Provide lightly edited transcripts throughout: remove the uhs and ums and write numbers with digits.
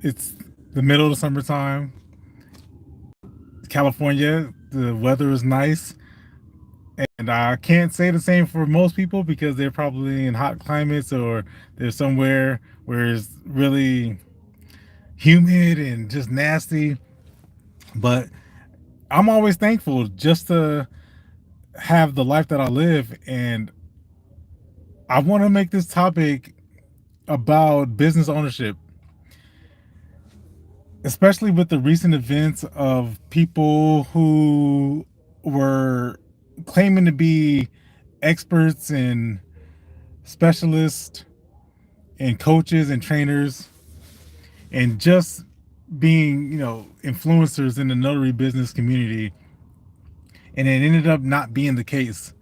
It's the middle of the summertime. California, the weather is nice. And I can't say the same for most people because they're probably in hot climates or they're somewhere where it's really humid and just nasty. But I'm always thankful just to have the life that I live. And I want to make this topic about business ownership, especially with the recent events of people who were claiming to be experts and specialists and coaches and trainers and just being, influencers in the notary business community. And it ended up not being the case.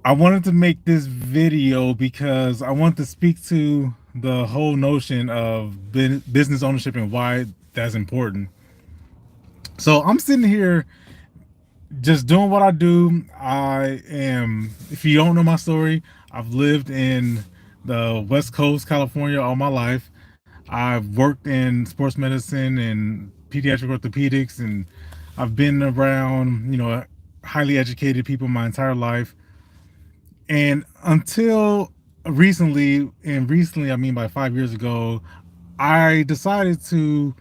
I wanted to make this video because I want to speak to the whole notion of business ownership and why that's important. So I'm sitting here just doing what I do. If you don't know my story, I've lived in the West Coast, California all my life. I've worked in sports medicine and pediatric orthopedics, and I've been around, highly educated people my entire life. And until recently, and recently I mean by 5 years ago, I decided to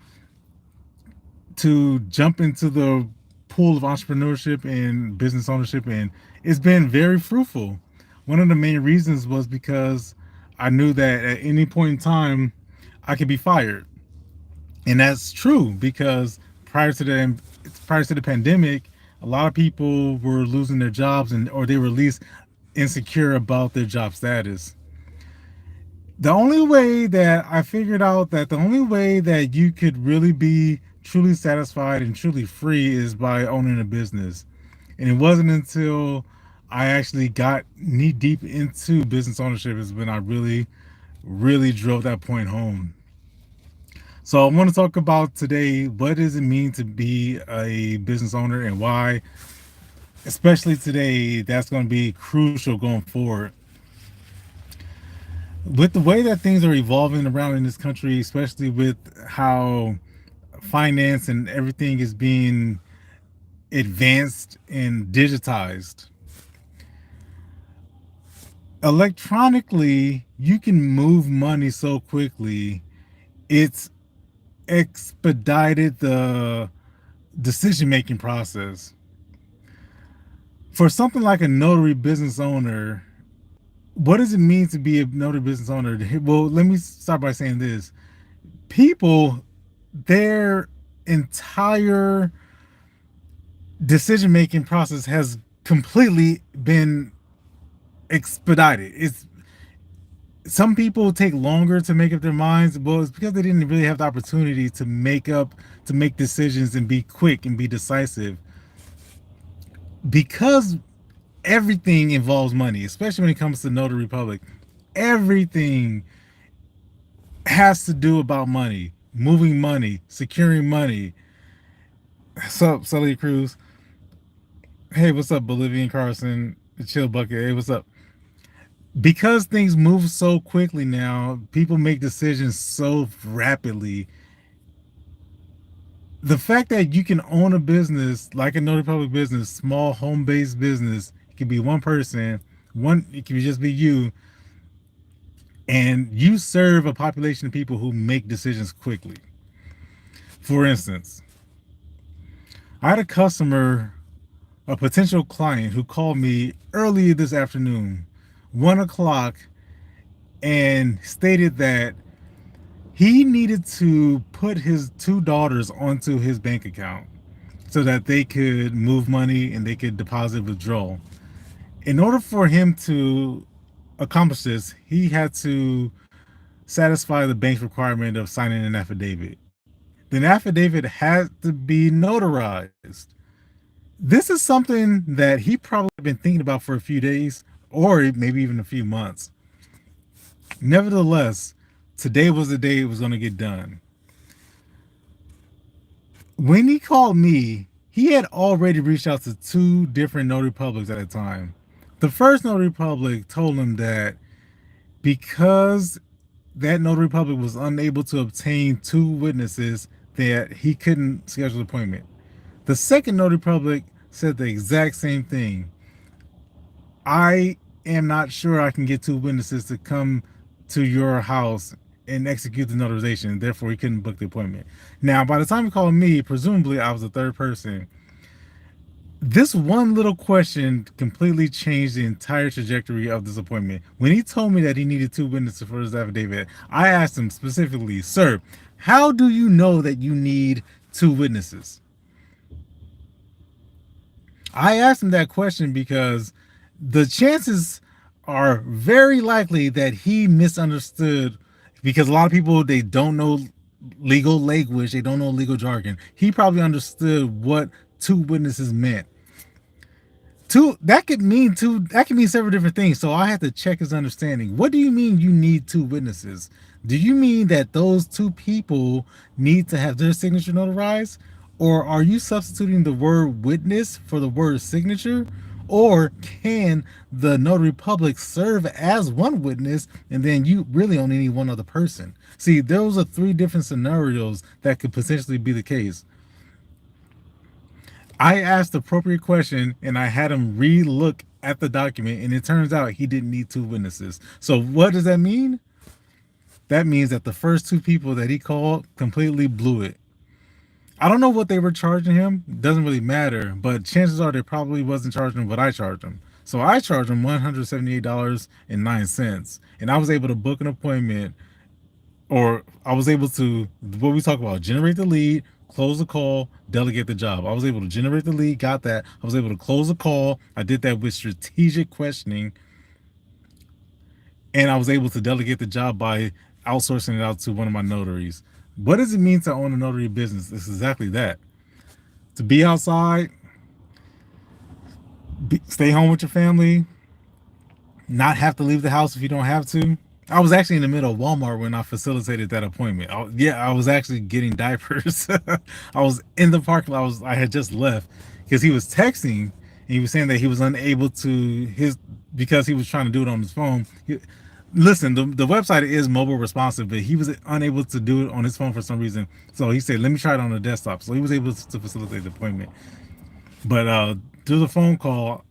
jump into the pool of entrepreneurship and business ownership, and it's been very fruitful. One of the main reasons was because I knew that at any point in time I could be fired. And that's true because prior to the pandemic, a lot of people were losing their jobs or they were at least insecure about their job status. The only way that I figured out that the only way that you could really be truly satisfied and truly free is by owning a business. And it wasn't until I actually got knee deep into business ownership is when I really, really drove that point home. So I want to talk about today, what does it mean to be a business owner and why, especially today, that's going to be crucial going forward. With the way that things are evolving around in this country, especially with how finance and everything is being advanced and digitized, electronically, you can move money so quickly. It's expedited the decision making process. For something like a notary business owner, what does it mean to be a notary business owner? Well, let me start by saying this. People, their entire decision making process has completely been expedited. It's some people take longer to make up their minds. Well, it's because they didn't really have the opportunity to make decisions and be quick and be decisive. Because everything involves money, especially when it comes to Notary Public. Everything has to do about money, moving money, securing money. What's up, Sully Cruz? Hey, what's up, Bolivian Carson? Chill Bucket. Hey, what's up? Because things move so quickly now, people make decisions so rapidly. The fact that you can own a business like a Notary Public business, small home-based business, it could be one person, it could just be you, and you serve a population of people who make decisions quickly. For instance, I had a customer, a potential client, who called me early this afternoon, 1 o'clock, and stated that he needed to put his two daughters onto his bank account so that they could move money and they could deposit withdrawal. In order for him to accomplish this, he had to satisfy the bank's requirement of signing an affidavit. The affidavit had to be notarized. This is something that he probably been thinking about for a few days or maybe even a few months. Nevertheless, today was the day it was going to get done. When he called me, he had already reached out to two different notary publics at a time. The first notary public told him that because that notary public was unable to obtain 2 witnesses that he couldn't schedule an appointment. The second notary public said the exact same thing. I am not sure I can get 2 witnesses to come to your house and execute the notarization. Therefore, he couldn't book the appointment. Now, by the time he called me, presumably I was the third person. This one little question completely changed the entire trajectory of this appointment. When he told me that he needed 2 witnesses for his affidavit, I asked him specifically, sir, how do you know that you need 2 witnesses? I asked him that question because the chances are very likely that he misunderstood, because a lot of people, they don't know legal language, they don't know legal jargon. He probably understood what 2 witnesses meant. That could mean several different things. So I had to check his understanding. What do you mean you need 2 witnesses? Do you mean that those 2 people need to have their signature notarized? Or are you substituting the word witness for the word signature? Or can the notary public serve as 1 witness and then you really only need one other person? See, those are 3 different scenarios that could potentially be the case. I asked the appropriate question and I had him re-look at the document, and it turns out he didn't need 2 witnesses. So what does that mean? That means that the first 2 people that he called completely blew it. I don't know what they were charging him. Doesn't really matter, but chances are they probably wasn't charging him what I charged him. So I charged him $178.09, and I was able to book an appointment, or I was able to, what we talk about, generate the lead, close the call, delegate the job. I was able to generate the lead, got that. I was able to close the call. I did that with strategic questioning, and I was able to delegate the job by outsourcing it out to one of my notaries. What does it mean to own a notary business? It's exactly that. To be outside, stay home with your family, not have to leave the house if you don't have to. I was actually in the middle of Walmart when I facilitated that appointment. I was actually getting diapers. I was in the parking lot. I had just left because he was texting and he was saying that he was unable to because he was trying to do it on his phone. Listen, the website is mobile responsive, but he was unable to do it on his phone for some reason. So he said, let me try it on the desktop. So he was able to facilitate the appointment. But through the phone call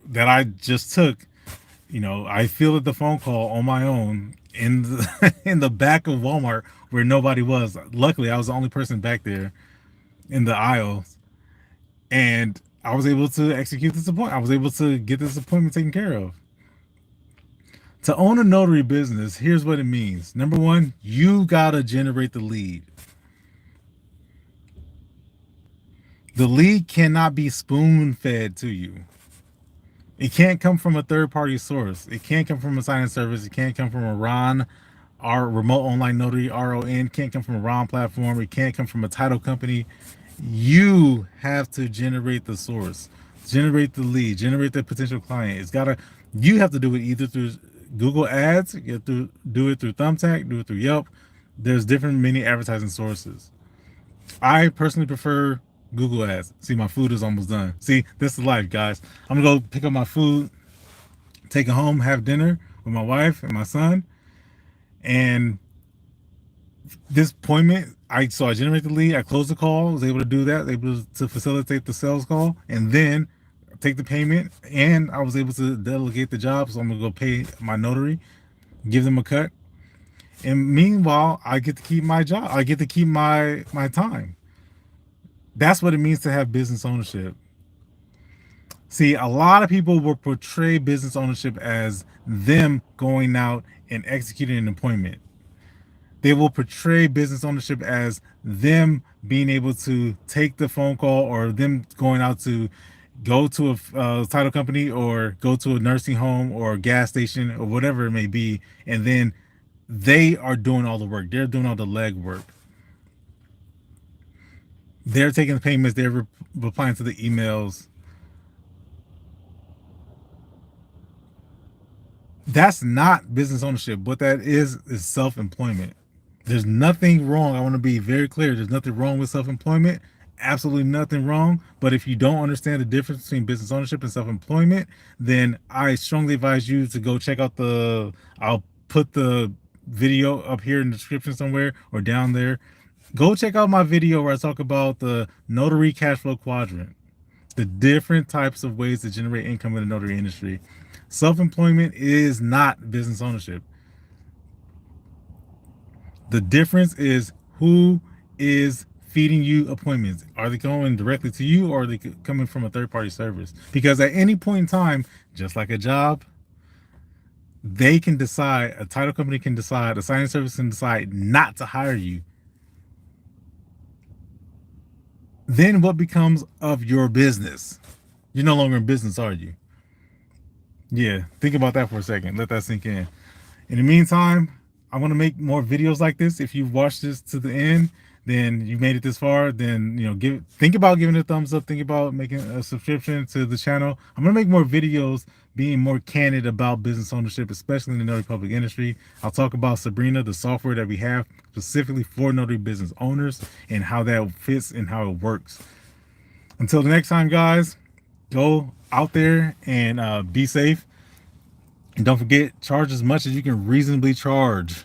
that I just took, I fielded the phone call on my own in the back of Walmart where nobody was. Luckily, I was the only person back there in the aisles, and I was able to execute this appointment. I was able to get this appointment taken care of. To own a notary business, here's what it means. Number one, you gotta generate the lead. The lead cannot be spoon-fed to you. It can't come from a third-party source. It can't come from a signing service. It can't come from a RON, our remote online notary, RON. Can't come from a RON platform. It can't come from a title company. You have to generate the source, generate the lead, generate the potential client. You have to do it either through Google Ads, you have to do it through Thumbtack, do it through Yelp. There's many advertising sources. I personally prefer Google Ads. See, my food is almost done. See, this is life, guys. I'm gonna go pick up my food, take it home, have dinner with my wife and my son. And this appointment, I generate the lead, I close the call, was able to do that, able to facilitate the sales call, and then take the payment, and I was able to delegate the job. So I'm gonna go pay my notary, give them a cut, and meanwhile I get to keep my job. I get to keep my time. That's what it means to have business ownership. See, a lot of people will portray business ownership as them going out and executing an appointment. They will portray business ownership as them being able to take the phone call, or them going out to go to a title company, or go to a nursing home or a gas station or whatever it may be, and then they are doing all the work. They're doing all the leg work. They're taking the payments. They're replying to the emails. That's not business ownership. What that is self-employment. There's nothing wrong. I want to be very clear. There's nothing wrong with self-employment. Absolutely nothing wrong. But if you don't understand the difference between business ownership and self-employment, then I strongly advise you to go check out I'll put the video up here in the description somewhere or down there. Go check out my video where I talk about the notary cash flow quadrant, the different types of ways to generate income in the notary industry. Self-employment is not business ownership. The difference is who is feeding you appointments. Are they going directly to you, or are they coming from a third-party service? Because at any point in time, just like a job, they can decide, a title company can decide, a signing service can decide not to hire you. Then what becomes of your business? You're no longer in business, are you? Yeah, think about that for a second. Let that sink in. In the meantime, I want to make more videos like this. If you've watched this to the end, then you made it this far, then think about giving it a thumbs up. Think about making a subscription to the channel. I'm gonna make more videos being more candid about business ownership, especially in the notary public industry. I'll talk about Sabrina, the software that we have specifically for notary business owners, and how that fits and how it works. Until the next time, guys, go out there and be safe. And don't forget, charge as much as you can reasonably charge.